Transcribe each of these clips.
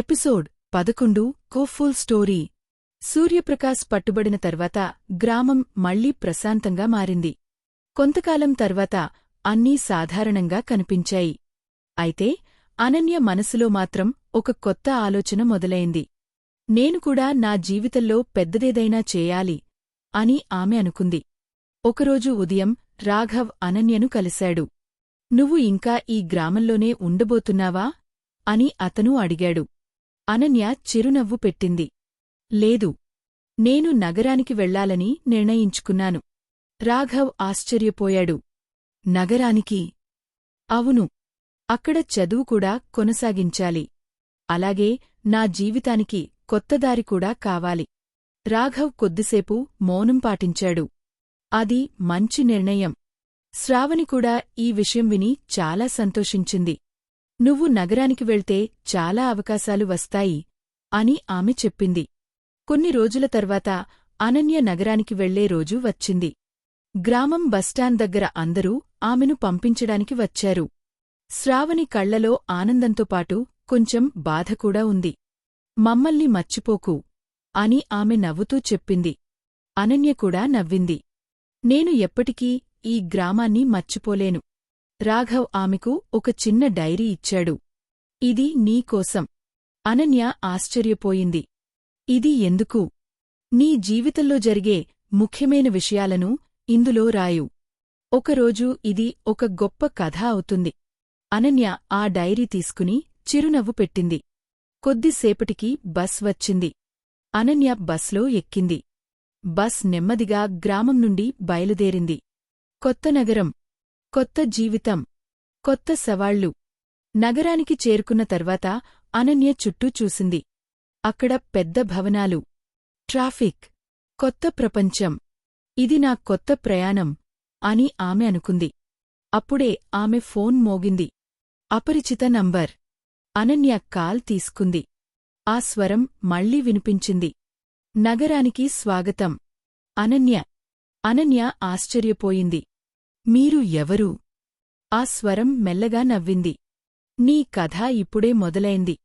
Episode 11 full story. Suryaprakash పట్టుబడిన తర్వాత గ్రామం మళ్లీ ప్రశాంతంగా మారింది. కొంతకాలం తర్వాత అన్నీ సాధారణంగా కనిపించాయి. అయితే అనన్య మనసులో మాత్రం ఒక కొత్త ఆలోచన మొదలైంది. నేను కూడా నా జీవితంలో పెద్దదేదైనా చేయాలి అని ఆమె అనుకుంది. ఒకరోజు ఉదయం రాఘవ్ అనన్యను కలిశాడు. నువ్వు ఇంకా ఈ గ్రామంలోనే ఉండబోతున్నావా అని అతను అడిగాడు. అనన్య చిరునవ్వు పెట్టింది. లేదు, నేను నగరానికి వెళ్లాలని నిర్ణయించుకున్నాను. రాఘవ్ ఆశ్చర్యపోయాడు. నగరానికి? అవును, అక్కడ చదువు కూడా కొనసాగించాలి. అలాగే నా జీవితానికి కొత్తదారి కూడా కావాలి. రాఘవ్ కొద్దిసేపు మౌనం పాటించాడు. అది మంచి నిర్ణయం. శ్రావణి కూడా ఈ విషయం విని చాలా సంతోషించింది. నువ్వు నగరానికి వెళ్తే చాలా అవకాశాలు వస్తాయి అని ఆమె చెప్పింది. కొన్ని రోజుల తర్వాత అనన్య నగరానికి వెళ్లే రోజు వచ్చింది. గ్రామం బస్టాండ్ దగ్గర అందరూ ఆమెను పంపించడానికి వచ్చారు. శ్రావణి కళ్లలో ఆనందంతో పాటు కొంచెం బాధకూడా ఉంది. మమ్మల్ని మర్చిపోకు అని ఆమె నవ్వుతూ చెప్పింది. అనన్య కూడా నవ్వింది. నేను ఎప్పటికీ ఈ గ్రామాన్ని మర్చిపోలేను. రాఘవ్ ఆమెకు ఒక చిన్న డైరీ ఇచ్చాడు. ఇది నీకోసం. అనన్య ఆశ్చర్యపోయింది. ఇది ఎందుకు? నీ జీవితంలో జరిగే ముఖ్యమైన విషయాలను ఇందులో రాయు. ఒకరోజు ఇది ఒక గొప్ప కథ అవుతుంది. అనన్య ఆ డైరీ తీసుకుని చిరునవ్వు పెట్టింది. కొద్దిసేపటికి బస్ వచ్చింది. అనన్య బస్లో ఎక్కింది. బస్ నెమ్మదిగా గ్రామం నుండి బయలుదేరింది. కొత్త నగరం, కొత్త జీవితం, కొత్త సవాళ్లు. నగరానికి చేరుకున్న తర్వాత అనన్య చుట్టూ చూసింది. అక్కడ పెద్ద భవనాలు, ట్రాఫిక్, కొత్త ప్రపంచం. ఇది నా కొత్త ప్రయాణం అని ఆమె అనుకుంది. అప్పుడే ఆమె ఫోన్ మోగింది. అపరిచిత నంబర్. అనన్య కాల్ తీసుకుంది. ఆ స్వరం మళ్లీ వినిపించింది. నగరానికి స్వాగతం. అనన్య ఆశ్చర్యపోయింది. మీరు ఎవరు? ఆ స్వరం మెల్లగా నవ్వింది. నీ కథ ఇప్పుడే మొదలైంది.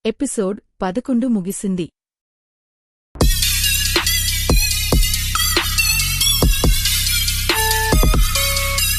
ఎపిసోడ్ 11 ముగిసింది.